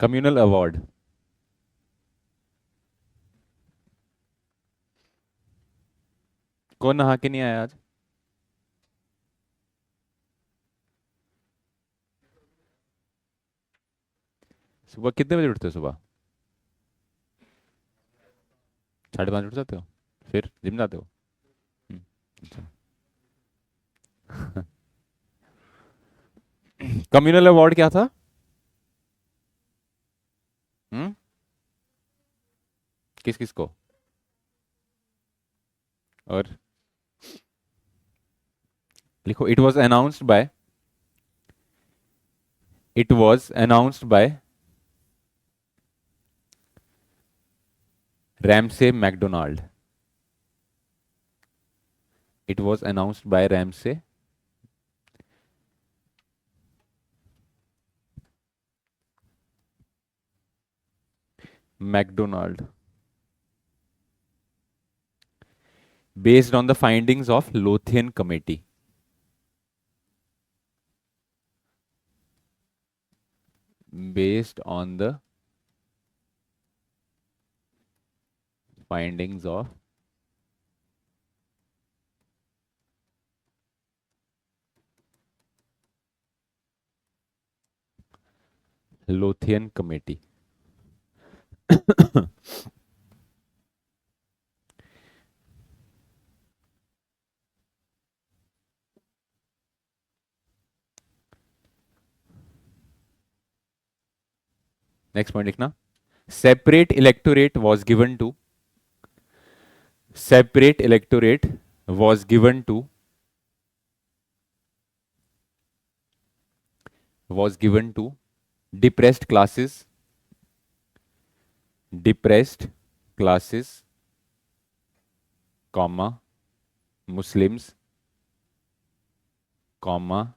Communal award. कौन नहा के नहीं आया आज? सुबह कितने बजे उठते हो सुबह? 5:30 उठ जाते हो? फिर जिम जाते हो? हम्म, अच्छा। कम्युनल अवार्ड क्या था? हम्म, किस किस को? और लिखो, it was announced by Ramsay MacDonald. It was announced by Ramsay MacDonald based on the findings of Lothian committee. Based on the findings of Lothian committee. Next point लिखना। Separate electorate was given to separate electorate was given to was given to depressed classes, depressed classes, comma, Muslims, comma,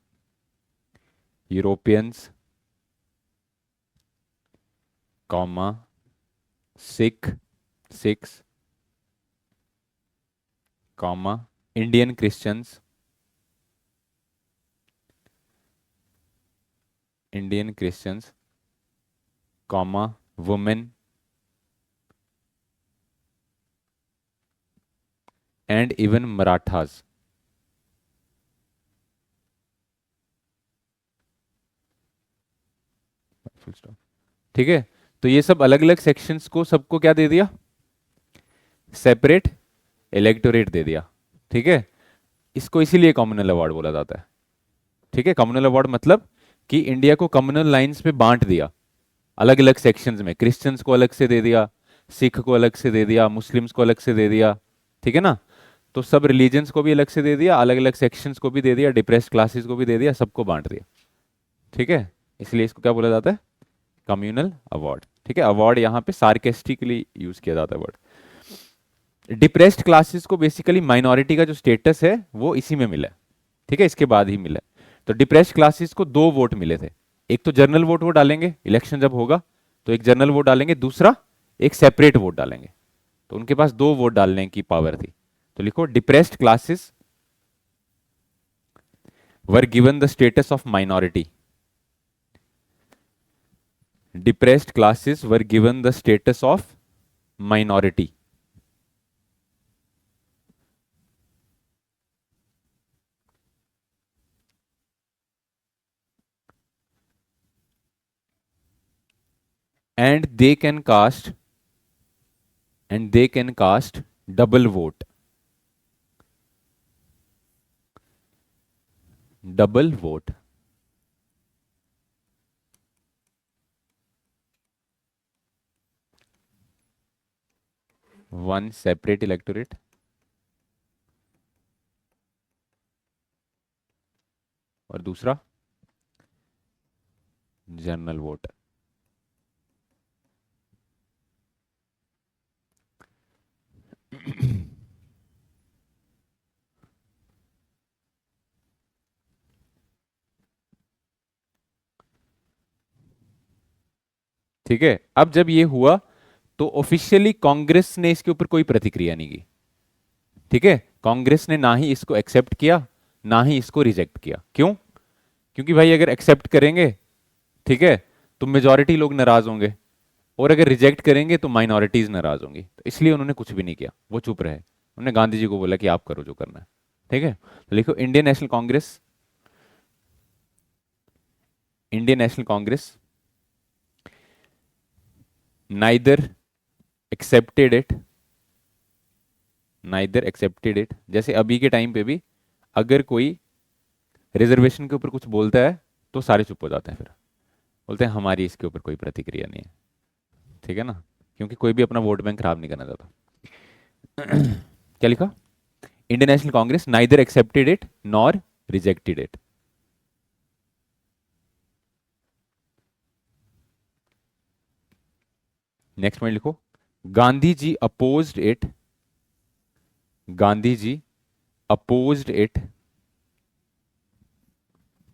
Europeans, comma, Sikhs, comma, Indian Christians, comma, women, and even Marathas. Full stop. ठीक है, तो ये सब अलग अलग sections को सबको क्या दे दिया? सेपरेट इलेक्टोरेट दे दिया। ठीक है, इसको इसीलिए कम्युनल अवार्ड बोला जाता है। ठीक है, कम्युनल अवार्ड मतलब कि इंडिया को कम्युनल लाइंस पे बांट दिया, अलग अलग सेक्शंस में। क्रिश्चियंस को अलग से दे दिया, सिख को अलग से दे दिया, मुस्लिम्स को अलग से दे दिया। ठीक है ना? तो सब रिलीजन्स को भी अलग से दे दिया, अलग अलग सेक्शंस को भी दे दिया, डिप्रेस्ड क्लासेस को भी दे दिया, सबको बांट दिया। ठीक है, इसलिए इसको क्या बोला जाता है? Communal award. ठीक है, अवार्ड यहाँ पे सार्केस्टिकली यूज किया जाता है वर्ड। डिप्रेस्ड क्लासेस को बेसिकली माइनॉरिटी का जो स्टेटस है वो इसी में मिला है। ठीक है, इसके बाद ही मिला है। तो डिप्रेस्ड क्लासेस को 2 वोट मिले थे। एक तो जनरल वोट वो डालेंगे, इलेक्शन जब होगा तो एक जनरल वोट डालेंगे, दूसरा एक सेपरेट वोट डालेंगे। तो उनके पास 2 वोट डालने की पावर थी। तो लिखो, depressed classes were given the status of minority. Depressed classes were given the status of minority. and they can cast and they can cast double vote. Double vote. One separate electorate और दूसरा general vote. ठीक है, अब जब ये हुआ तो officially Congress ने इसके ऊपर कोई प्रतिक्रिया नहीं की। ठीक है, कांग्रेस ने ना ही इसको एक्सेप्ट किया ना ही इसको रिजेक्ट किया। क्यों? क्योंकि भाई अगर एक्सेप्ट करेंगे, ठीक है, तो मेजॉरिटी लोग नाराज होंगे, और अगर रिजेक्ट करेंगे तो माइनॉरिटीज नाराज होंगी, तो इसलिए उन्होंने कुछ भी नहीं किया, वो चुप रहे। उन्होंने गांधी जी को बोला कि आप करो जो करना है। ठीक है, तो लिखो Indian National Congress, Indian National Congress neither accepted it, neither accepted it, जैसे अभी के टाइम पे भी अगर कोई रिजर्वेशन के ऊपर कुछ बोलता है तो सारे चुप हो जाते हैं, फिर बोलते हैं हमारी इसके ऊपर कोई प्रतिक्रिया नहीं है। ठीक है ना, क्योंकि कोई भी अपना वोट बैंक खराब नहीं करना चाहता। क्या लिखा, Indian National Congress neither accepted it nor rejected it. Next में लिखो, Gandhi ji opposed it, Gandhi ji opposed it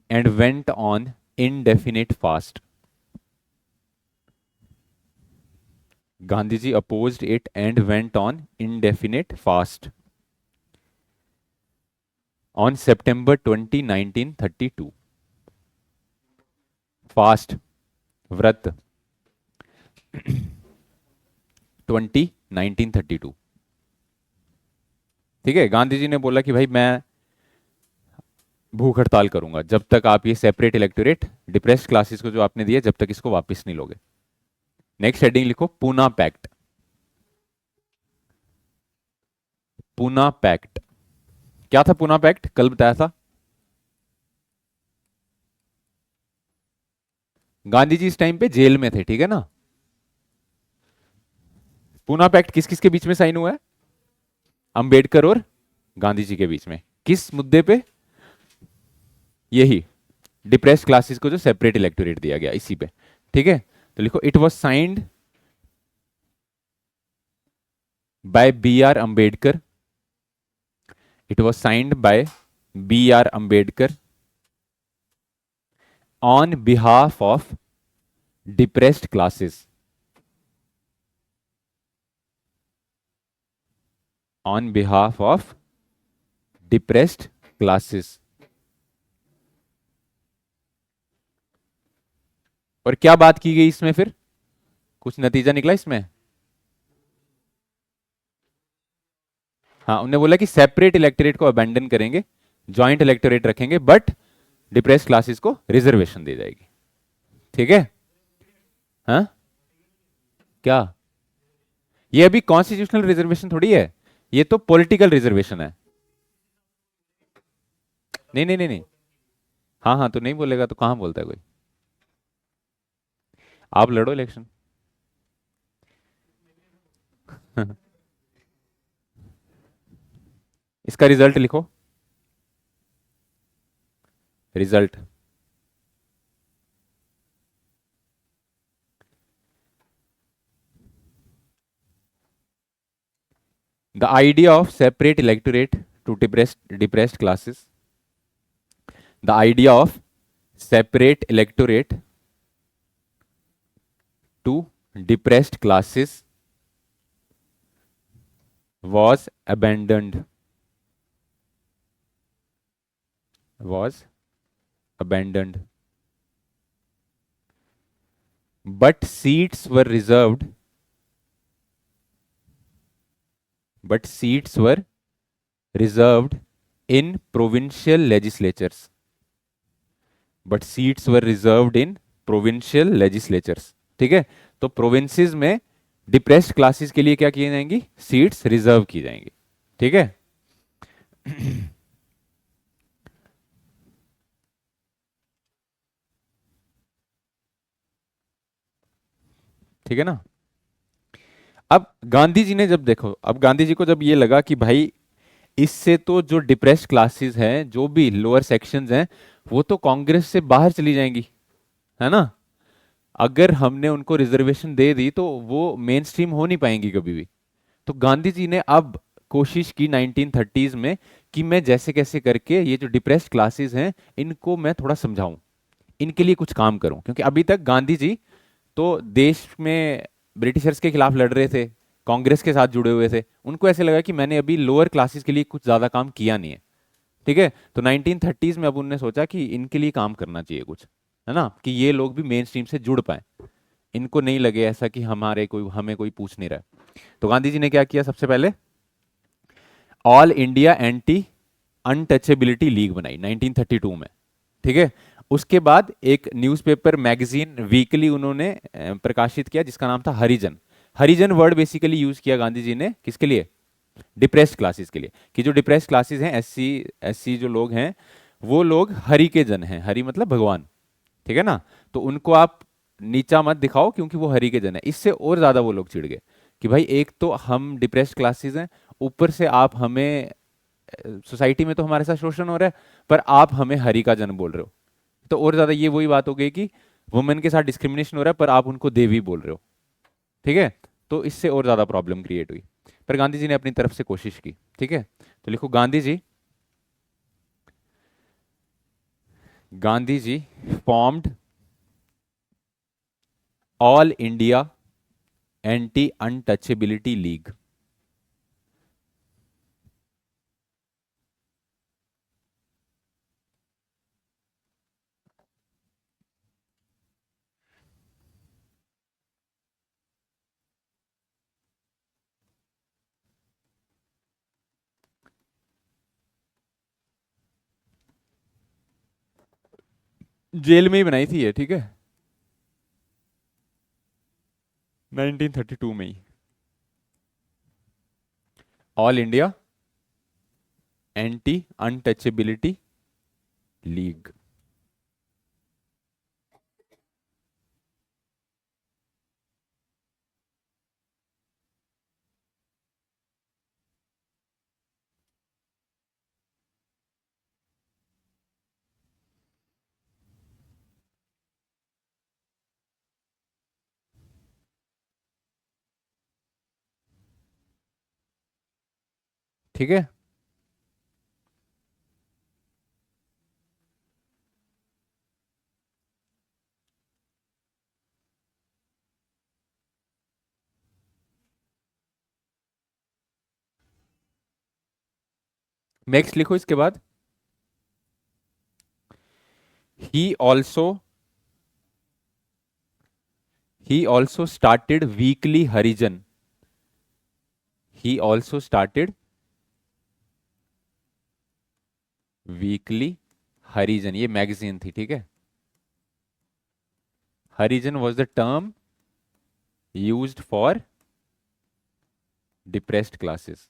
and went on indefinite fast. Gandhiji opposed it and went on indefinite fast on September 20, 1932. Fast, व्रत 1932। ठीक है, गांधी जी ने बोला कि भाई मैं भूख हड़ताल करूंगा जब तक आप ये सेपरेट इलेक्टोरेट डिप्रेस्ड क्लासेस को जो आपने दिया, जब तक इसको वापस नहीं लोगे। नेक्स्ट हेडिंग लिखो, पूना पैक्ट। पूना पैक्ट क्या था? पूना पैक्ट कल बताया था। गांधी जी इस टाइम पे जेल में थे, ठीक है ना। पूना पैक्ट किस किस के बीच में साइन हुआ है? अंबेडकर और गांधी जी के बीच में। किस मुद्दे पे? यही डिप्रेस्ड क्लासेस को जो सेपरेट इलेक्टोरेट दिया गया, इसी पे। ठीक है, तो लिखो, it was signed by B R Ambedkar, it was signed by B R Ambedkar on behalf of depressed classes, on behalf of depressed classes. और क्या बात की गई इसमें? फिर कुछ नतीजा निकला इसमें? हाँ, उन्होंने बोला कि सेपरेट इलेक्टोरेट को अबेंडन करेंगे, ज्वाइंट इलेक्टोरेट रखेंगे, बट डिप्रेस क्लासेस को रिजर्वेशन दी जाएगी। ठीक है, हाँ क्या? ये अभी कॉन्स्टिट्यूशनल रिजर्वेशन थोड़ी है, ये तो पॉलिटिकल रिजर्वेशन है। नहीं नहीं नहीं नहीं, हाँ हाँ, तो नहीं बोलेगा तो कहां बोलता है कोई? आप लड़ो इलेक्शन। इसका रिजल्ट लिखो, result. The idea of separate electorate to depressed classes, the idea of separate electorate to depressed classes was abandoned, was abandoned, but seats were reserved, but seats were reserved in provincial legislatures, but seats were reserved in provincial legislatures। ठीक है, तो provinces में depressed classes के लिए क्या की जाएंगी? Seats reserve की जाएंगी। ठीक है, ठीक है ना। अब गांधी जी ने जब देखो, अब गांधी जी को जब ये लगा कि भाई इससे तो जो डिप्रेस्ड क्लासेस हैं, जो भी लोअर सेक्शंस हैं, वो तो कांग्रेस से बाहर चली जाएंगी, है ना। अगर हमने उनको रिजर्वेशन दे दी तो वो मेन स्ट्रीम हो नहीं पाएंगी कभी भी। तो गांधी जी ने अब कोशिश की 1930s में कि मैं जैसे कैसे करके ये जो डिप्रेस्ड क्लासेस हैं इनको मैं थोड़ा समझाऊं, इनके लिए कुछ काम करूं। क्योंकि अभी तक गांधी जी तो देश में ब्रिटिशर्स के खिलाफ लड़ रहे थे, कांग्रेस के साथ जुड़े हुए थे, उनको ऐसे लगा कि मैंने अभी लोअर क्लासेस के लिए कुछ ज़्यादा काम किया नहीं है। ठीक है, तो 1930s में अब उन्होंने सोचा कि इनके लिए काम करना चाहिए कुछ। है ना, कि ये लोग भी मेन स्ट्रीम से जुड़ पाए, इनको नहीं लगे ऐसा कि हमें कोई पूछ नहीं रहा है। तो गांधी जी ने क्या किया, सबसे पहले all India anti untouchability league बनाई 1932 में। ठीक है। उसके बाद एक न्यूज़पेपर मैगजीन वीकली उन्होंने प्रकाशित किया जिसका नाम था हरिजन। हरिजन वर्ड बेसिकली यूज किया गांधी जी ने किसके लिए, डिप्रेस्ड क्लासेस के लिए, कि जो डिप्रेस्ड क्लासेस हैं, एससी एससी जो लोग हैं, वो लोग हरि के जन हैं, हरि मतलब भगवान, ठीक है ना, तो उनको आप नीचा मत दिखाओ क्योंकि वो हरि के जन है। इससे और ज्यादा वो लोग चिढ़ गए कि भाई एक तो हम डिप्रेस्ड क्लासेस हैं, ऊपर से आप हमें, सोसाइटी में तो हमारे साथ शोषण हो रहा है, पर आप हमें हरि का जन बोल रहे हो। तो और ज्यादा ये वही बात हो गई कि वुमेन के साथ डिस्क्रिमिनेशन हो रहा है पर आप उनको देवी बोल रहे हो। ठीक है। तो इससे और ज्यादा प्रॉब्लम क्रिएट हुई, पर गांधी जी ने अपनी तरफ से कोशिश की। ठीक है। तो लिखो Gandhi ji, Gandhi ji formed all India anti untouchability league. Jail में ही बनाई थी ये, ठीक है, 1932 में ही, all India anti untouchability league. ठीक है। नेक्स्ट लिखो इसके बाद, he also he also started weekly Harijan. He also started weekly Harijan, ये मैगजीन थी, ठीक है। Harijan was the term used for depressed classes.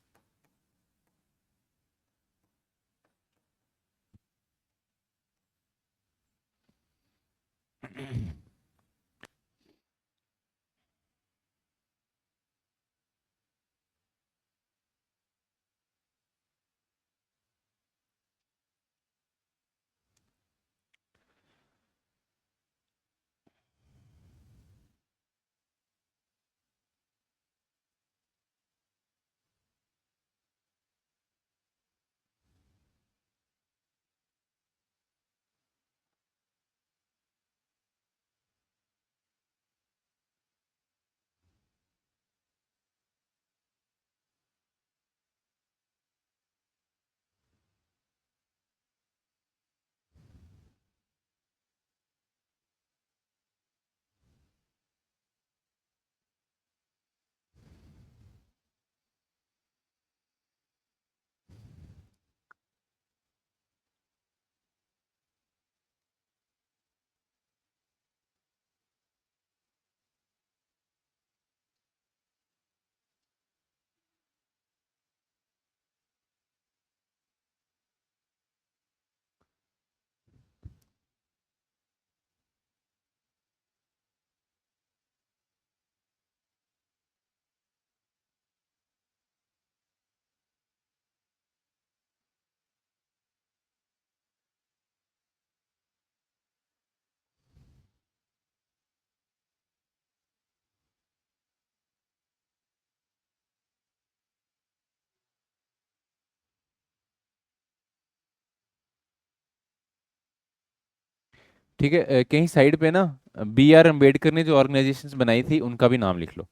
ठीक है। कहीं साइड पे ना बी आर अम्बेडकर ने जो ऑर्गेनाइजेशंस बनाई थी उनका भी नाम लिख लो।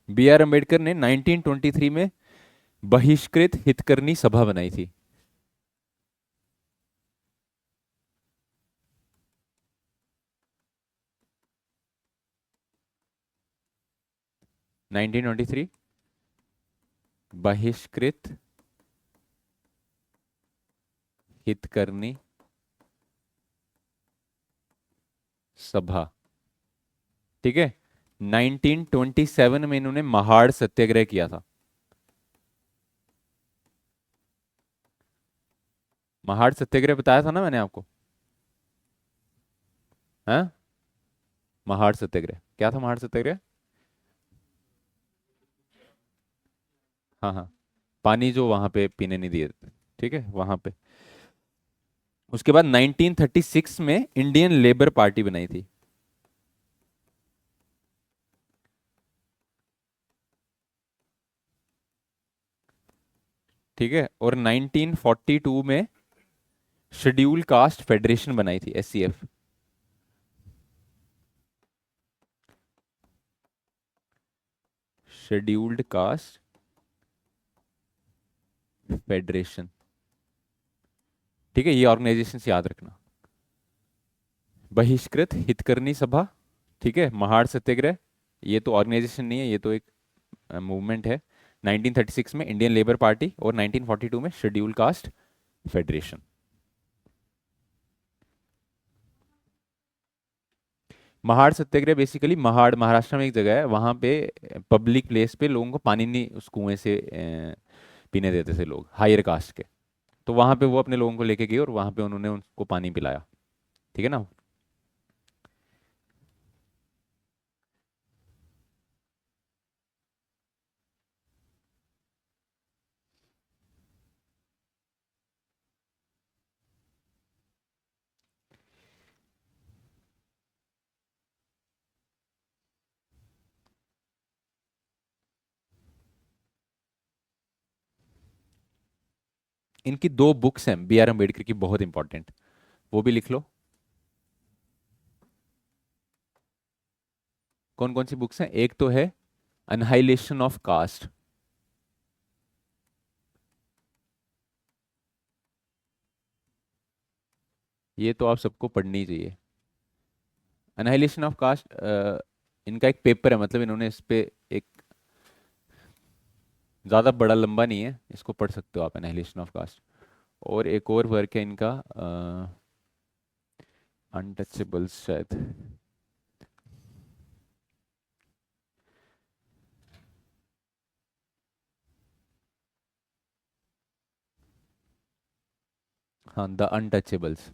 बी आर अम्बेडकर ने 1923 में बहिष्कृत हितकरनी सभा बनाई थी। 1923 बहिष्कृत हितकर्मी सभा। ठीक है। 1927 में इन्होंने महाड़ सत्याग्रह किया था। महाड़ सत्याग्रह बताया था ना मैंने आपको। हाँ, महाड़ सत्याग्रह क्या था? महाड़ सत्याग्रह, हाँ हाँ, पानी जो वहां पे पीने नहीं दिए थे, ठीक है, वहां पे। उसके बाद 1936 में इंडियन लेबर पार्टी बनाई थी। ठीक है। और 1942 में शेड्यूल कास्ट फेडरेशन बनाई थी, SCF। Scheduled caste federation. ठीक है, ये ऑर्गेनाइजेशन याद रखना। बहिष्कृत हितकर्मी सभा, ठीक है, महाड़ सत्याग्रह, ये तो ऑर्गेनाइजेशन नहीं है, ये तो एक मूवमेंट है। 1936 में इंडियन लेबर पार्टी और 1942 में शेड्यूल कास्ट फेडरेशन। महाड़ सत्याग्रह बेसिकली, महाड़ महाराष्ट्र में एक जगह है, वहां पे पब्लिक प्लेस पे लोगों को पानी नहीं उस कुएं से पीने देते थे लोग हायर कास्ट के। तो वहां पे वो अपने लोगों को लेके गए और वहां पे उन्होंने उनको पानी पिलाया। ठीक है ना। इनकी दो बुक्स हैं B.R. अम्बेडकर की, बहुत इंपॉर्टेंट, वो भी लिख लो। कौन कौन सी बुक्स हैं? एक तो है अनहाइलेशन ऑफ कास्ट। ये तो आप सबको पढ़नी चाहिए। अनहाइलेशन ऑफ कास्ट, इनका एक पेपर है, मतलब इन्होंने इस पे एक, ज़्यादा बड़ा लंबा नहीं है, इसको पढ़ सकते हो आप, एनाहिलेशन ऑफ कास्ट। और एक और वर्क है इनका, अनटचेबल्स शायद। हाँ, द अनटचेबल्स।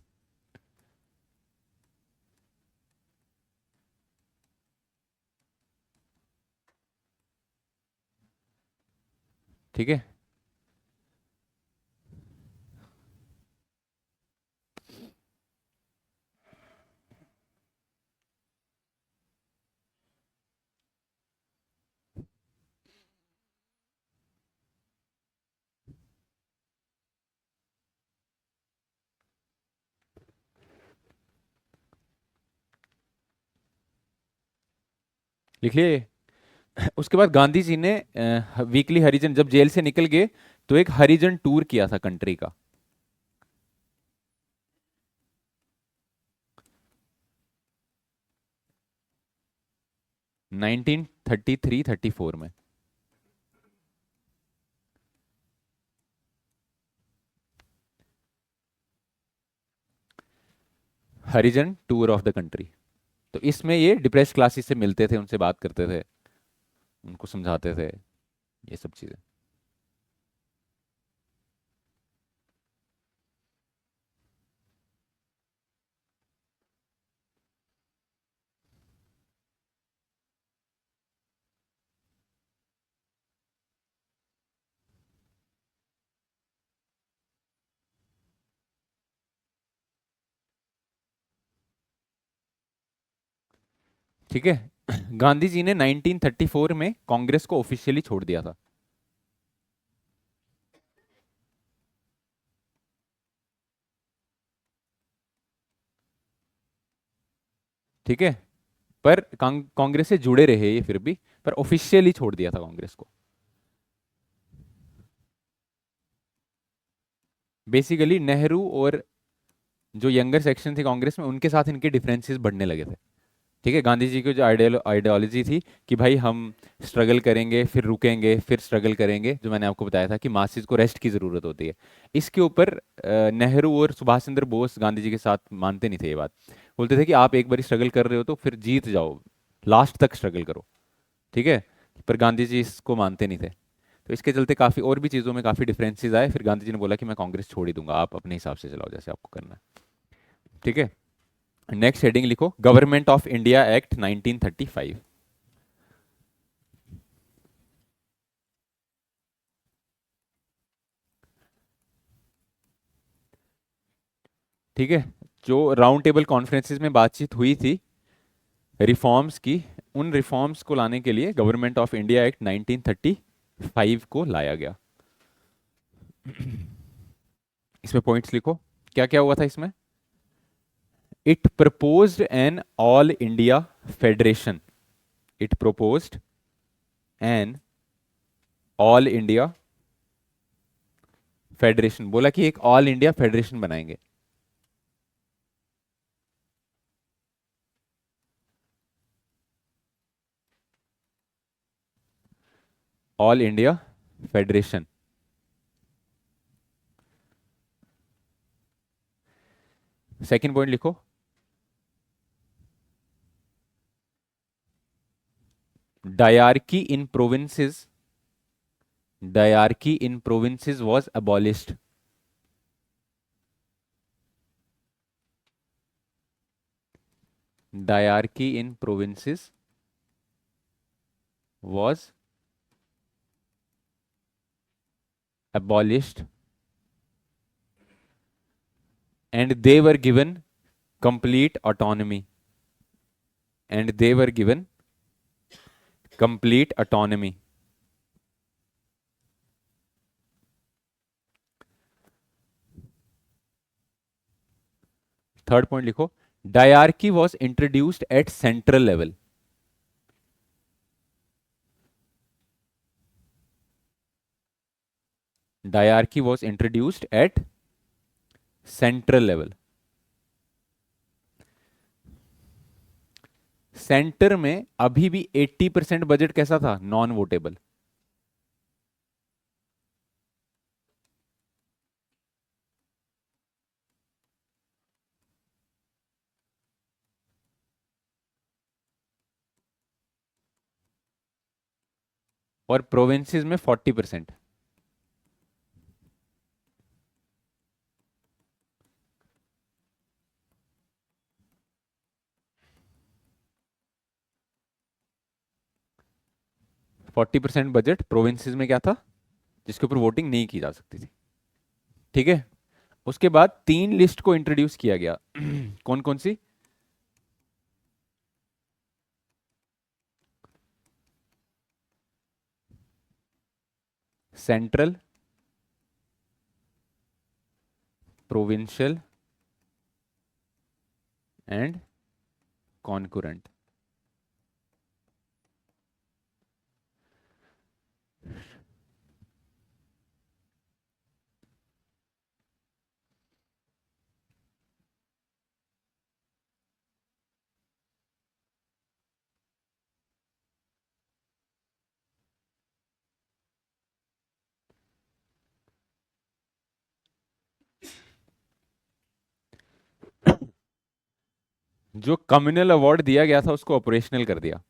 ठीक है। लिख लिए। उसके बाद गांधी जी ने वीकली हरिजन, जब जेल से निकल गए तो एक हरिजन टूर किया था कंट्री का। 1933-34 में। हरिजन टूर ऑफ द कंट्री। तो इसमें ये डिप्रेस क्लासेस से मिलते थे, उनसे बात करते थे, उनको समझाते थे, ये सब चीजें। ठीक है। गांधी जी ने 1934 में कांग्रेस को ऑफिशियली छोड़ दिया था। ठीक है। पर कांग्रेस से जुड़े रहे ये फिर भी, पर ऑफिशियली छोड़ दिया था कांग्रेस को। बेसिकली नेहरू और जो यंगर सेक्शन थे कांग्रेस में, उनके साथ इनके डिफरेंसेस बढ़ने लगे थे। ठीक है, गांधी जी की जो आइडियोलॉजी थी कि भाई हम स्ट्रगल करेंगे फिर रुकेंगे फिर स्ट्रगल करेंगे, जो मैंने आपको बताया था कि मासिस को रेस्ट की ज़रूरत होती है, इसके ऊपर नेहरू और सुभाष चंद्र बोस गांधी जी के साथ मानते नहीं थे ये बात। बोलते थे कि आप एक बार स्ट्रगल कर रहे हो तो फिर जीत जाओ, लास्ट तक स्ट्रगल करो। ठीक है, पर गांधी जी इसको मानते नहीं थे। तो इसके चलते काफ़ी और भी चीज़ों में काफ़ी डिफरेंसेस आए, फिर गांधी जी ने बोला कि मैं कांग्रेस छोड़ ही दूंगा, आप अपने हिसाब से चलाओ जैसे आपको करना है। ठीक है, नेक्स्ट हेडिंग लिखो, गवर्नमेंट ऑफ इंडिया एक्ट 1935। ठीक है, जो राउंड टेबल कॉन्फ्रेंसेस में बातचीत हुई थी रिफॉर्म्स की, उन रिफॉर्म्स को लाने के लिए गवर्नमेंट ऑफ इंडिया एक्ट 1935 को लाया गया। इसमें पॉइंट्स लिखो, क्या क्या हुआ था इसमें। It proposed an all India federation, it proposed an all India federation, बोला कि एक ऑल इंडिया फेडरेशन बनाएंगे। All India federation. Second point लिखो, diarchy in provinces, diarchy in provinces was abolished. Diarchy in provinces was abolished and they were given complete autonomy, and they were given complete autonomy। Third point लिखो, डायarchy was introduced at central level। डायarchy was introduced at central level. Centre में अभी भी 80% budget कैसा था, non votable. और provinces में 40%। 40% budget provinces में क्या था, जिसके ऊपर वोटिंग नहीं की जा सकती थी। ठीक है, उसके बाद तीन लिस्ट को इंट्रोड्यूस किया गया। कौन कौन सी, सेंट्रल, प्रोविंशियल एंड कॉन्कुरेंट। जो कम्युनल अवार्ड दिया गया था उसको ऑपरेशनल कर दिया।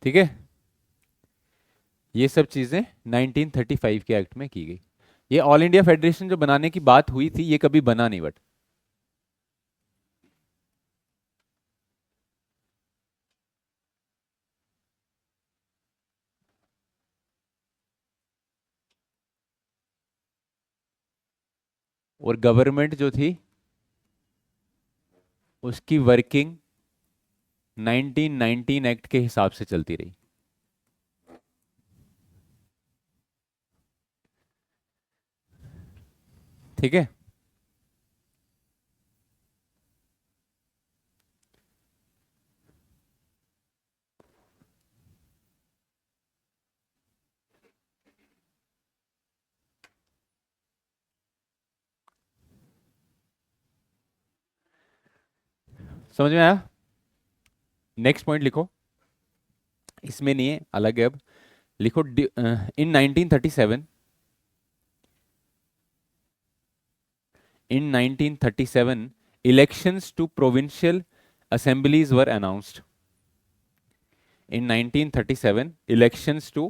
ठीक है, ये सब चीजें 1935 के एक्ट में की गई। ये ऑल इंडिया फेडरेशन जो बनाने की बात हुई थी ये कभी बना नहीं, बट और गवर्नमेंट जो थी उसकी वर्किंग 1919 एक्ट के हिसाब से चलती रही। ठीक है, समझ में आया? नेक्स्ट पॉइंट लिखो, इसमें नहीं है, अलग है अब। लिखो इन 1937, in 1937 elections to provincial assemblies were announced. In 1937 elections to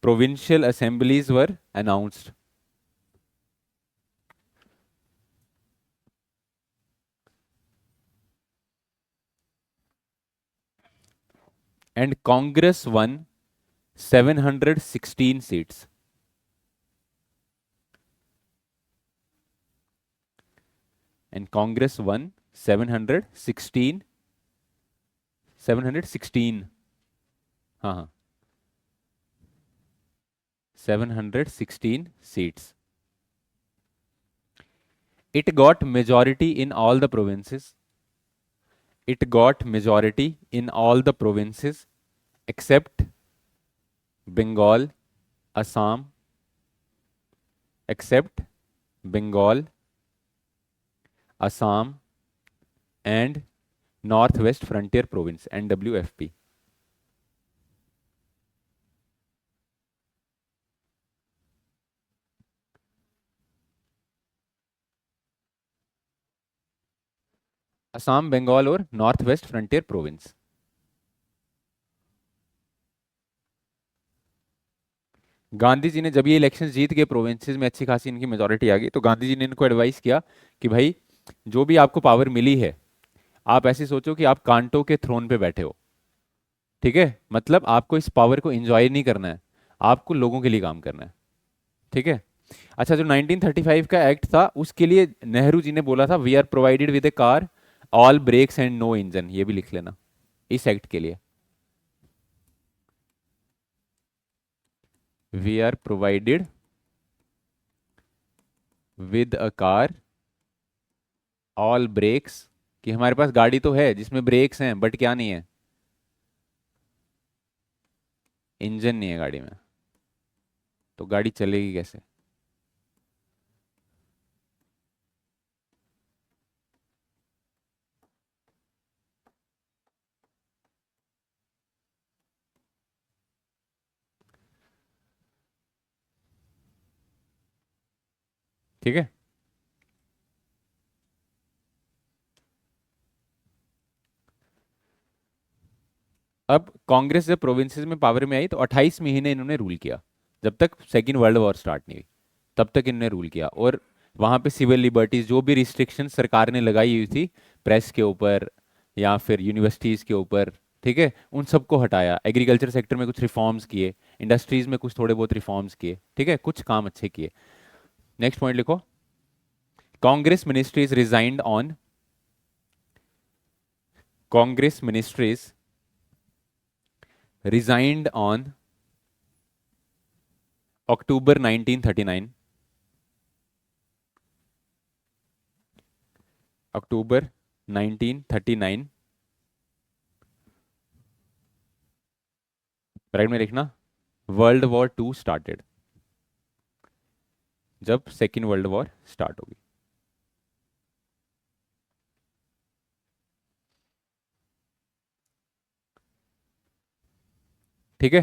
provincial assemblies were announced. And Congress won 716 seats. And Congress won 716, 716, हाँ हाँ, 716 seats. It got majority in all the provinces. It got majority in all the provinces except Bengal, Assam, except Bengal, Assam, and Northwest Frontier Province, NWFP. Assam, Bengal और North West Frontier Province. Gandhi ji ने जब ये election जीत गए, provinces में अच्छी खासी इनकी majority आ गई, तो गांधी जी ने इनको एडवाइस किया कि भाई जो भी आपको पावर मिली है, आप ऐसे सोचो कि आप कांटों के थ्रोन पे बैठे हो। ठीक है, मतलब आपको इस पावर को एंजॉय नहीं करना है, आपको लोगों के लिए काम करना है। ठीक है। अच्छा, जो 1935 का एक्ट था उसके लिए नेहरू जी ने बोला था we are provided with a car, all brakes and no engine, ये भी लिख लेना इस एक्ट के लिए। We are provided with a car, all brakes, कि हमारे पास गाड़ी तो है जिसमें ब्रेक्स हैं बट क्या नहीं है, इंजन नहीं है गाड़ी में, तो गाड़ी चलेगी कैसे? ठीक है। अब कांग्रेस जब प्रोविंसेस में पावर में आई तो 28 महीने इन्होंने रूल किया, जब तक सेकेंड वर्ल्ड वॉर स्टार्ट नहीं हुई तब तक इन्होंने रूल किया। और वहां पे सिविल लिबर्टीज, जो भी रिस्ट्रिक्शन सरकार ने लगाई हुई थी प्रेस के ऊपर या फिर यूनिवर्सिटीज के ऊपर, ठीक है, उन सबको हटाया। एग्रीकल्चर सेक्टर में कुछ रिफॉर्म्स किए, इंडस्ट्रीज में कुछ थोड़े बहुत रिफॉर्म्स किए, ठीक है, कुछ काम अच्छे किए। नेक्स्ट पॉइंट लिखो, Congress ministries resigned on, Congress ministries resigned on October 1939, October 1939, right में लिखना, वर्ल्ड वॉर टू स्टार्टेड, जब सेकेंड वर्ल्ड वॉर स्टार्ट होगी। ठीक है,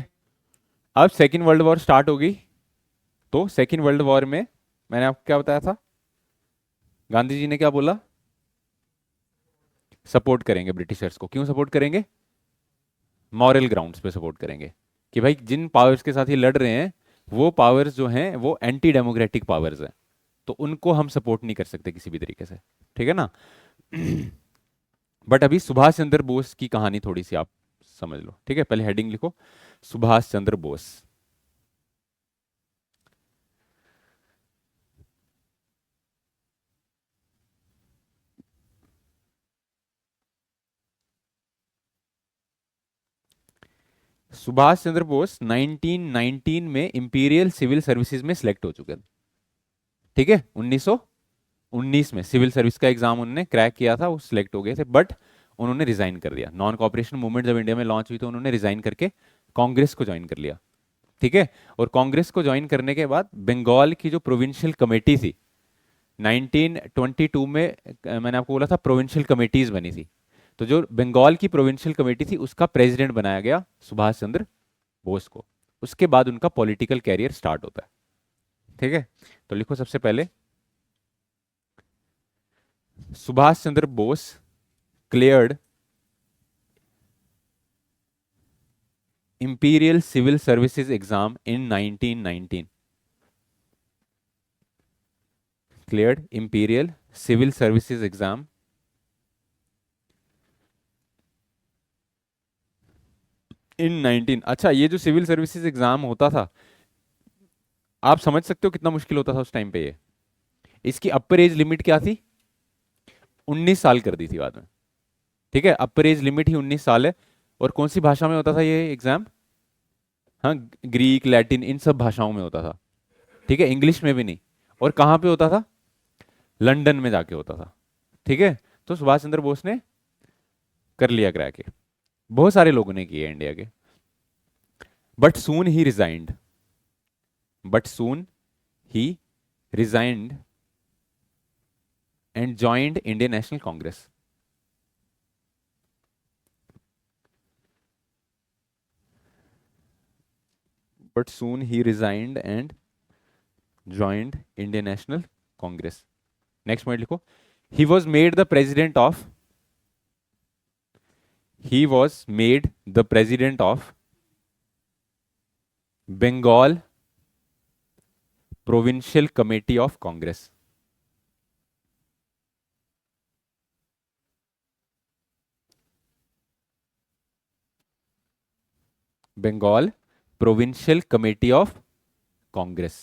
अब सेकेंड वर्ल्ड वॉर स्टार्ट होगी, तो सेकेंड वर्ल्ड वॉर में मैंने आपको क्या बताया था, गांधी जी ने क्या बोला, सपोर्ट करेंगे ब्रिटिशर्स को। क्यों सपोर्ट करेंगे? मॉरल ग्राउंड्स पे सपोर्ट करेंगे कि भाई जिन पावर्स के साथ ये लड़ रहे हैं वो पावर्स जो हैं वो एंटी डेमोक्रेटिक पावर्स हैं, तो उनको हम सपोर्ट नहीं कर सकते किसी भी तरीके से। ठीक है ना? बट अभी सुभाष चंद्र बोस की कहानी थोड़ी सी आप समझ लो। ठीक है, पहले हेडिंग लिखो, सुभाष चंद्र बोस। सुभाष चंद्र बोस 1919 में इंपीरियल सिविल सर्विसेज में सिलेक्ट हो चुके थे। ठीक है, 1919 में सिविल सर्विस का एग्जाम उन्होंने क्रैक किया था, वो सिलेक्ट हो गए थे, बट उन्होंने रिजाइन कर दिया। नॉन कॉपरेशन मूवमेंट जब इंडिया में लॉन्च हुई तो उन्होंने रिजाइन करके कांग्रेस को ज्वाइन कर लिया। ठीक है, और कांग्रेस को ज्वाइन करने के बाद बंगाल की जो प्रोविंशियल कमेटी थी 1922 में, मैंने आपको बोला था प्रोविंशियल कमेटीज बनी थी, तो जो बंगाल की प्रोविंशियल कमेटी थी उसका प्रेसिडेंट बनाया गया सुभाष चंद्र बोस को। उसके बाद उनका पॉलिटिकल कैरियर स्टार्ट होता है। ठीक है, तो लिखो सबसे पहले Subhash Chandra Bose cleared imperial civil services exam in 1919। Cleared imperial civil services exam in 19। अच्छा, ये जो सिविल सर्विसेज एग्जाम होता था, आप समझ सकते हो कितना मुश्किल होता था उस टाइम पे ये। इसकी अपर एज लिमिट क्या थी? 19 साल कर दी थी बाद में। ठीक है, अपर एज लिमिट ही 19 साल है। और कौन सी भाषा में होता था ये एग्जाम? हाँ, ग्रीक लैटिन इन सब भाषाओं में होता था। ठीक है, इंग्लिश में भी नहीं। और कहाँ पे होता था? लंदन में जाके होता था। ठीक है, तो सुभाष चंद्र बोस ने कर लिया क्रैक के। बहुत सारे लोगों ने किए इंडिया के। बट सून ही रिजाइंड, बट सून ही resigned and joined Indian National Congress. But soon ही resigned and joined Indian National Congress. Next point लिखो, he was made the president of, he was made the president of Bengal Provincial Committee of Congress. Bengal Provincial Committee of Congress.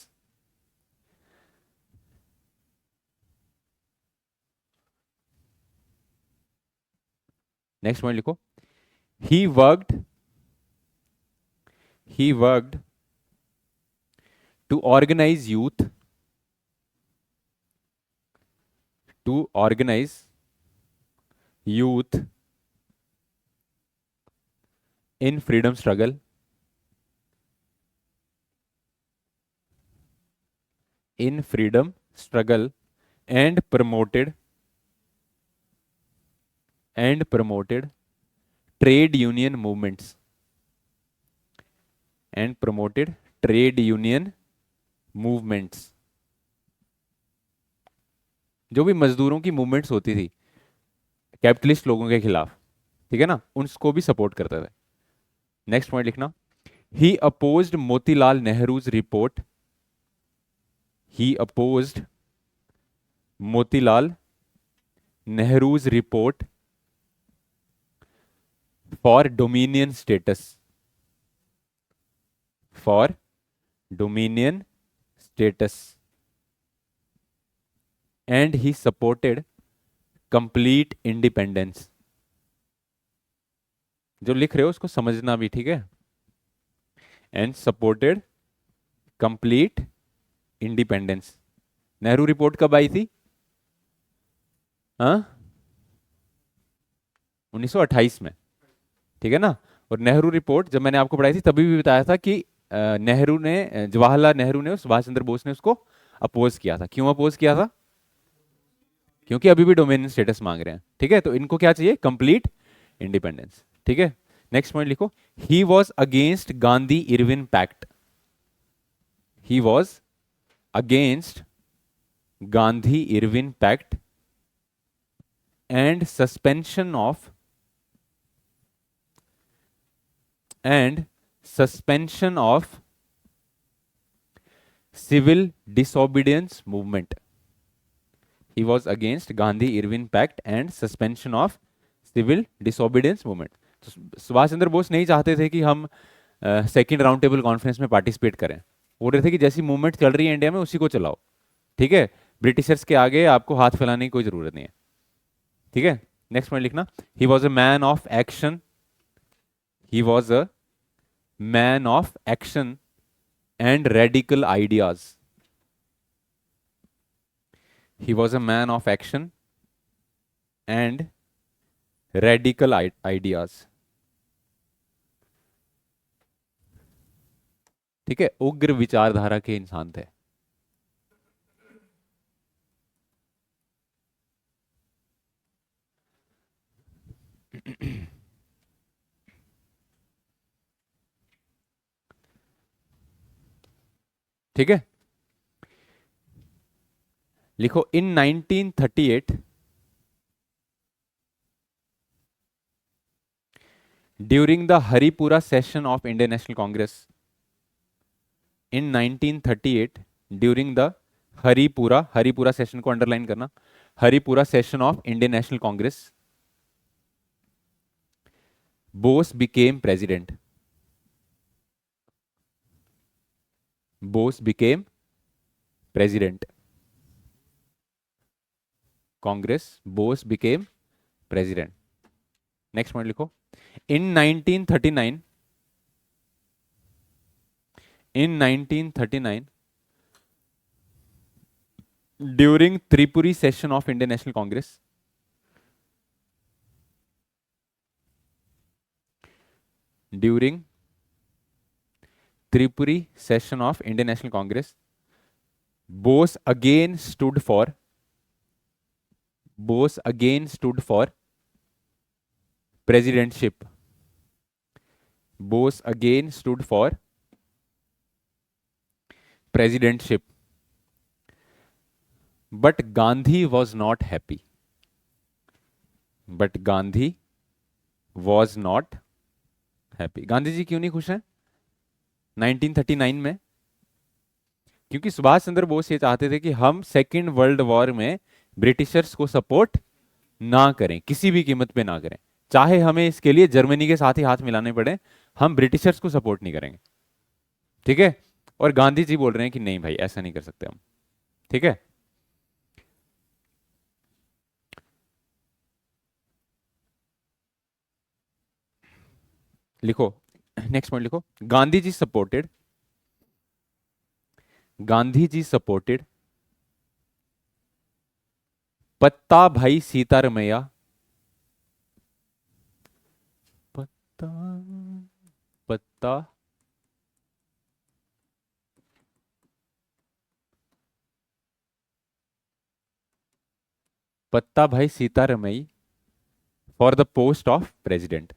Next point लिखो, he worked to organize youth, to organize youth in freedom struggle, in freedom struggle, and promoted trade union movements, and promoted trade union movements। जो भी मजदूरों की movements होती थी capitalist लोगों के खिलाफ, ठीक है ना, उनको भी सपोर्ट करते थे। नेक्स्ट पॉइंट लिखना, he opposed Motilal Nehru's report, he opposed Motilal Nehru's report for dominion status, for dominion status, and he supported complete independence. जो लिख रहे हो उसको समझना भी, ठीक है। And supported complete independence. Nehru report कब आई थी? हाँ, 1928 में, ठीक है ना। और नेहरू रिपोर्ट जब मैंने आपको पढ़ाई थी तभी भी बताया था कि नेहरू ने, जवाहरलाल नेहरू ने और सुभाष चंद्र बोस ने उसको अपोज किया था। क्यों अपोज किया था? क्योंकि अभी भी डोमिनियन स्टेटस मांग रहे हैं। ठीक है, तो इनको क्या चाहिए? Complete independence. ठीक है, नेक्स्ट पॉइंट लिखो, he was against Gandhi Irwin pact, he was against Gandhi Irwin pact and suspension of civil disobedience movement. He was against Gandhi Irwin Pact and suspension of civil disobedience movement. तो सुभाष चंद्र बोस नहीं चाहते थे कि हम second round table conference में participate करें। बोल रहे थे कि जैसी मूवमेंट चल रही है इंडिया में उसी को चलाओ। ठीक है, ब्रिटिशर्स के आगे आपको हाथ फैलाने की कोई जरूरत नहीं है। ठीक है, नेक्स्ट पॉइंट लिखना, he was a man of action, he was a man of action and radical ideas. He was a man of action and radical ideas. ठीक है, उग्र विचारधारा के इंसान थे। ठीक है, लिखो इन 1938 during the Haripura session of Indian National Congress, in 1938 during the Haripura, Haripura session को अंडरलाइन करना, Haripura session of Indian National Congress, Bose became president, Bose became president Congress, Bose became president. Next point लिखो, इन 1939, इन 1939 during Tripuri session of Indian National Congress, during Tripuri session of Indian National Congress, Bose again stood for, Bose again stood for presidentship, Bose again stood for presidentship, but Gandhi was not happy, but Gandhi was not happy. Gandhi ji क्यों नहीं खुश हैं 1939 में? क्योंकि सुभाष चंद्र बोस ये चाहते थे कि हम सेकेंड वर्ल्ड वॉर में ब्रिटिशर्स को सपोर्ट ना करें, किसी भी कीमत पे ना करें, चाहे हमें इसके लिए जर्मनी के साथ ही हाथ मिलाने पड़े, हम ब्रिटिशर्स को सपोर्ट नहीं करेंगे। ठीक है, और गांधी जी बोल रहे हैं कि नहीं भाई ऐसा नहीं कर सकते हम। ठीक है, लिखो नेक्स्ट पॉइंट लिखो, Gandhi ji supported, Gandhi ji supported Pattabhi Sitaramayya, पत्ता, पत्ता Pattabhi Sitaramayya for the post of president.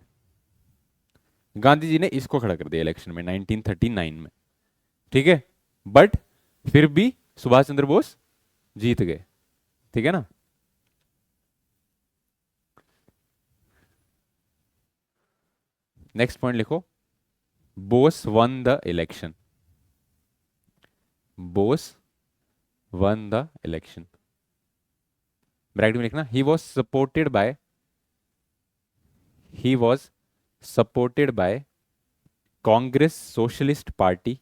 Gandhi ji ने इसको खड़ा कर दिया इलेक्शन में 1939 में। ठीक है, बट फिर भी सुभाष चंद्र बोस जीत गए। ठीक है ना, नेक्स्ट पॉइंट लिखो, Bose one the election, Bose one the election, bracket में लिखना, he was supported by Congress socialist party,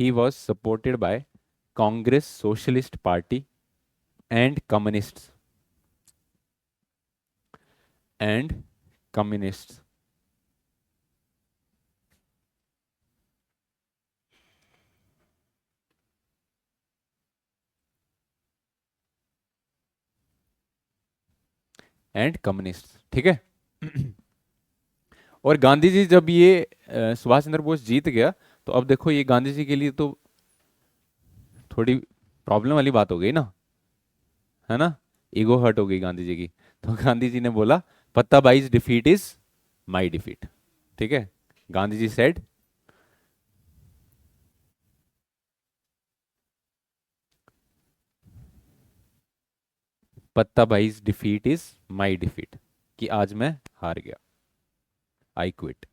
he was supported by Congress Socialist Party and communists, and communists। And communist. ठीक है और गांधी जी जब ये सुभाष चंद्र बोस जीत गया, तो अब देखो ये गांधी जी के लिए तो थोड़ी प्रॉब्लम वाली बात हो गई ना, है ना, ईगो हर्ट हो गई गांधी जी की। तो गांधी जी ने बोला पत्ता बाईज डिफीट इज माई डिफीट। ठीक है, गांधी जी सेड पत्ता बाईज डिफीट इज माई डिफीट, कि आज मैं हार गया, आई क्विट।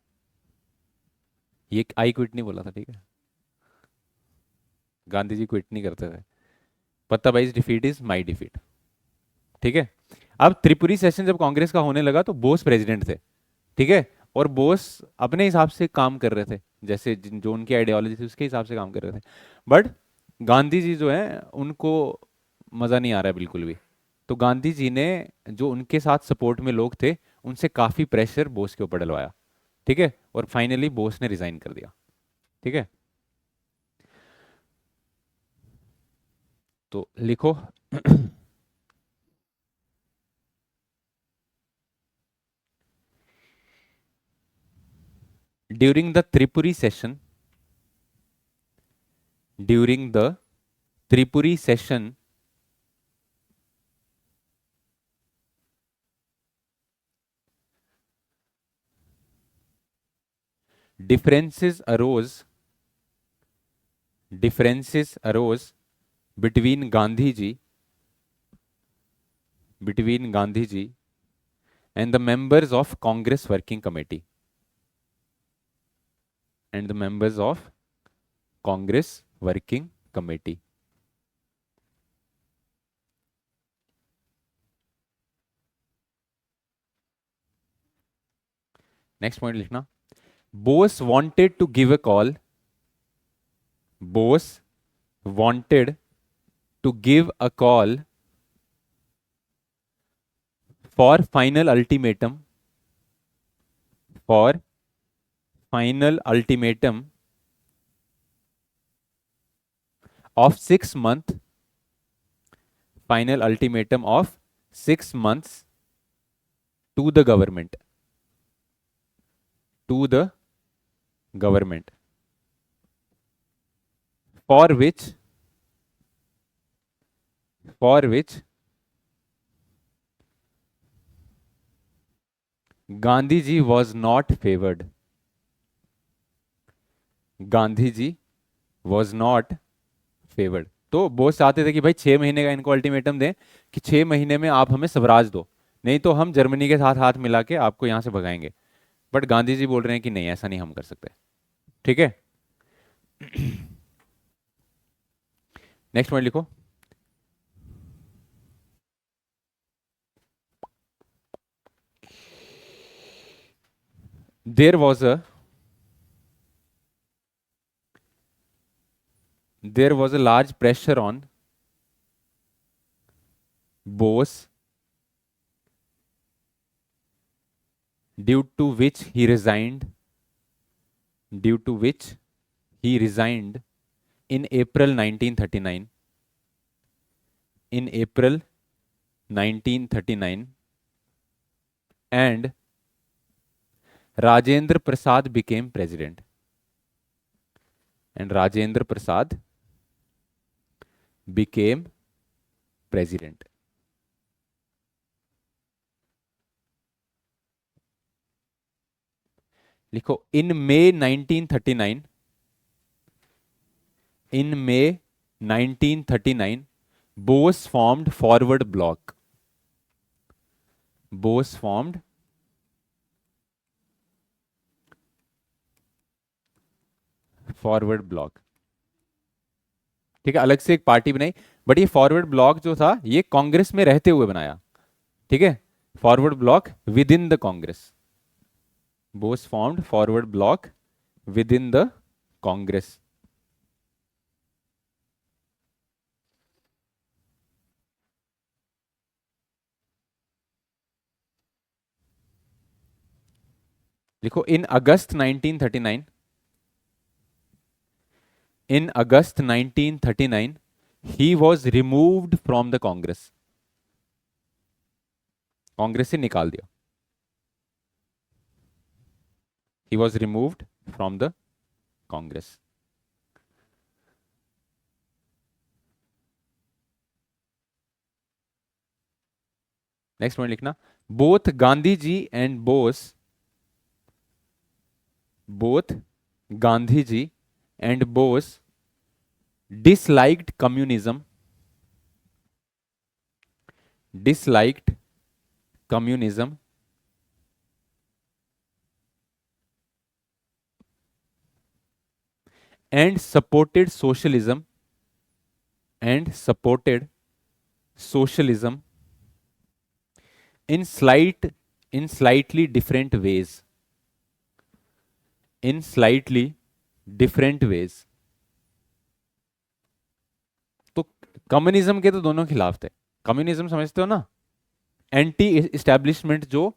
ये आई क्विट नहीं बोला था, ठीक है, गांधी जी क्विट नहीं करते थे। पत्ता बाईज डिफीट इज माई डिफीट। ठीक है, अब त्रिपुरी सेशन जब कांग्रेस का होने लगा तो बोस प्रेसिडेंट थे। ठीक है, और बोस अपने हिसाब से काम कर रहे थे, जैसे जो उनकी आइडियोलॉजी थी उसके हिसाब से काम कर रहे थे। बट गांधी जी जो है उनको मजा नहीं आ रहा है बिल्कुल भी। तो गांधी जी ने जो उनके साथ सपोर्ट में लोग थे उनसे काफी प्रेशर बोस के ऊपर डलवाया। ठीक है, और फाइनली बोस ने रिजाइन कर दिया। ठीक है, तो लिखो during the Tripuri session, during the Tripuri session differences arose, differences arose between Gandhi ji and the members of Congress Working Committee and the members of Congress Working Committee. Next point लिखना, Bose wanted to give a call, Bose wanted to give a call for final ultimatum, for final ultimatum of 6 month, final ultimatum of 6 months to the government, for which Gandhi ji was not favored, Gandhi ji was not favoured. तो बोस चाहते थे कि भाई 6 महीने का इनको ultimatum दें कि 6 महीने में आप हमें स्वराज दो, नहीं तो हम जर्मनी के साथ हाथ मिला के आपको यहां से भगाएंगे। बट गांधी जी बोल रहे हैं कि नहीं, ऐसा नहीं हम कर सकते। ठीक है, नेक्स्ट पॉइंट लिखो, there was a large pressure on Bose, due to which he resigned in April 1939, and Rajendra Prasad became president, became president. लिखो, in May 1939 Bose formed Forward Bloc, ठीक है, अलग से एक पार्टी बनाई, बट ये forward block जो था ये कांग्रेस में रहते हुए बनाया। ठीक है, forward block with in the Congress, Bose formed forward block with in the Congress. लिखो, इन अगस्त 1939 he was removed from the Congress, Congress से निकाल दिया, he was removed from the Congress. Next point लिखना, both Gandhi ji and Bose disliked communism and supported socialism in slightly different ways, तो communism के तो दोनों खिलाफ थे। कम्युनिज्म समझते हो ना, एंटी इस्टेब्लिशमेंट जो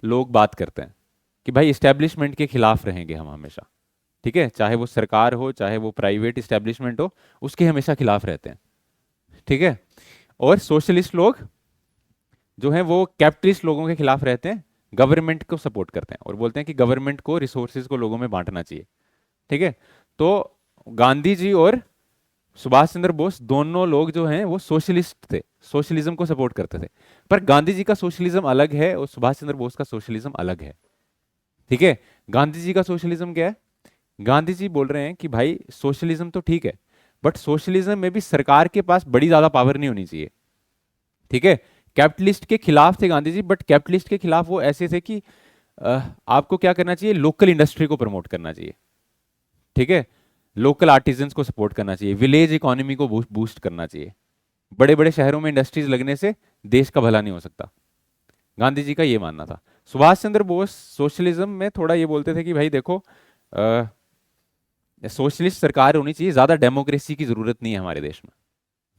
लोग बात करते हैं कि भाई इस्टेब्लिशमेंट के खिलाफ रहेंगे हम हमेशा। ठीक है, चाहे वो सरकार हो चाहे वो प्राइवेट इस्टेब्लिशमेंट हो, उसके हमेशा खिलाफ रहते हैं। ठीक है, और सोशलिस्ट लोग जो हैं वो कैपिटलिस्ट लोगों के खिलाफ रहते हैं, गवर्नमेंट को सपोर्ट करते हैं और बोलते हैं कि गवर्नमेंट को रिसोर्सेज को लोगों में बांटना चाहिए। ठीक है, तो गांधी जी और सुभाष चंद्र बोस दोनों लोग जो हैं वो सोशलिस्ट थे, सोशलिज्म को सपोर्ट करते थे, पर गांधी जी का सोशलिज्म अलग है और सुभाष चंद्र बोस का सोशलिज्म अलग है। ठीक है, गांधी जी का सोशलिज्म क्या है? गांधी जी बोल रहे हैं कि भाई सोशलिज्म तो ठीक है, बट सोशलिज्म में भी सरकार के पास बड़ी ज्यादा पावर नहीं होनी चाहिए। ठीक है, कैपिटलिस्ट के खिलाफ थे गांधी जी, बट कैपिटलिस्ट के खिलाफ वो ऐसे थे कि आपको क्या करना चाहिए, लोकल इंडस्ट्री को प्रमोट करना चाहिए। ठीक है, लोकल आर्टिजन्स को सपोर्ट करना चाहिए, विलेज इकोनॉमी को बूस्ट करना चाहिए। बड़े बड़े शहरों में इंडस्ट्रीज लगने से देश का भला नहीं हो सकता। गांधी जी का ये मानना था। सुभाष चंद्र बोस सोशलिज्म में थोड़ा ये बोलते थे कि भाई देखो, सोशलिस्ट सरकार होनी चाहिए, ज्यादा डेमोक्रेसी की जरूरत नहीं है हमारे देश में।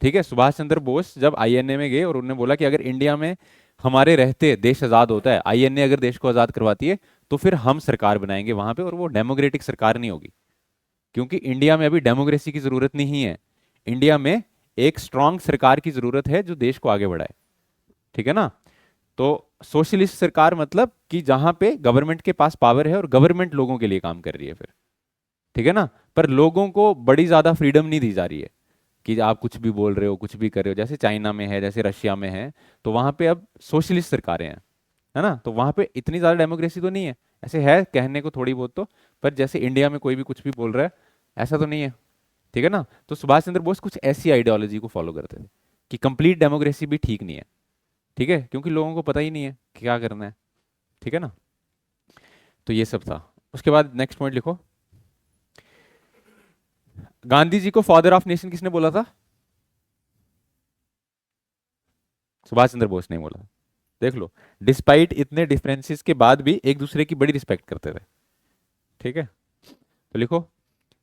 ठीक है, सुभाष चंद्र बोस जब आईएनए में गए और उन्होंने बोला कि अगर इंडिया में हमारे रहते देश आजाद होता है, आईएनए अगर देश को आजाद करवाती है, तो फिर हम सरकार बनाएंगे वहां पे, और वो डेमोक्रेटिक सरकार नहीं होगी, क्योंकि इंडिया में अभी डेमोक्रेसी की जरूरत नहीं है। इंडिया में एक स्ट्रांग सरकार की जरूरत है जो देश को आगे बढ़ाए। ठीक है ना। तो सोशलिस्ट सरकार मतलब कि जहां पे गवर्नमेंट के पास पावर है और गवर्नमेंट लोगों के लिए काम कर रही है फिर। ठीक है ना, पर लोगों को बड़ी ज्यादा फ्रीडम नहीं दी जा रही है कि आप कुछ भी बोल रहे हो, कुछ भी कर रहे हो, जैसे चाइना में है, जैसे रशिया में है। तो वहां पे अब सोशलिस्ट सरकारें हैं, है ना, तो वहां पे इतनी ज्यादा डेमोक्रेसी तो नहीं है। ऐसे है कहने को थोड़ी बहुत तो, पर जैसे इंडिया में कोई भी कुछ भी बोल रहा है, ऐसा तो नहीं है। ठीक है ना। तो सुभाष चंद्र बोस कुछ ऐसी आइडियोलॉजी को फॉलो करते थे कि कंप्लीट डेमोक्रेसी भी ठीक नहीं है। ठीक है, क्योंकि लोगों को पता ही नहीं है कि क्या करना है। ठीक है ना। तो ये सब था। उसके बाद नेक्स्ट पॉइंट लिखो। गांधी जी को फादर ऑफ नेशन किसने बोला था? सुभाष चंद्र बोस ने बोला। देख लो, डिस्पाइट इतने डिफरेंसेस के बाद भी एक दूसरे की बड़ी रिस्पेक्ट करते थे। ठीक है, तो लिखो,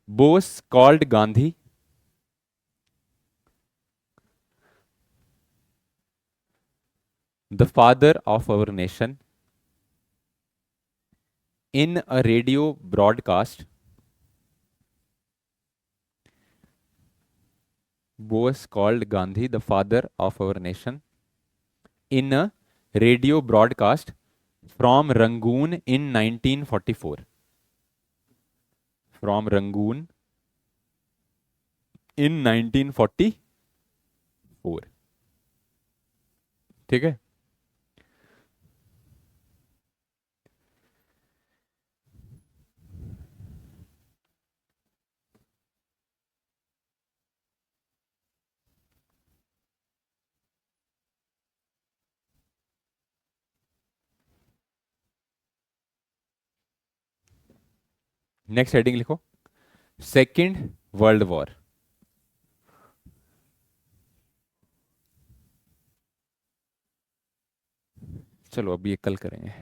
Bose called Gandhi the father of our nation in a radio broadcast. Bose called Gandhi the father of our nation in a radio broadcast from Rangoon in 1944. From Rangoon in 1944. ठीक है। नेक्स्ट हेडिंग लिखो, सेकेंड वर्ल्ड वॉर। चलो अभी ये कल करेंगे।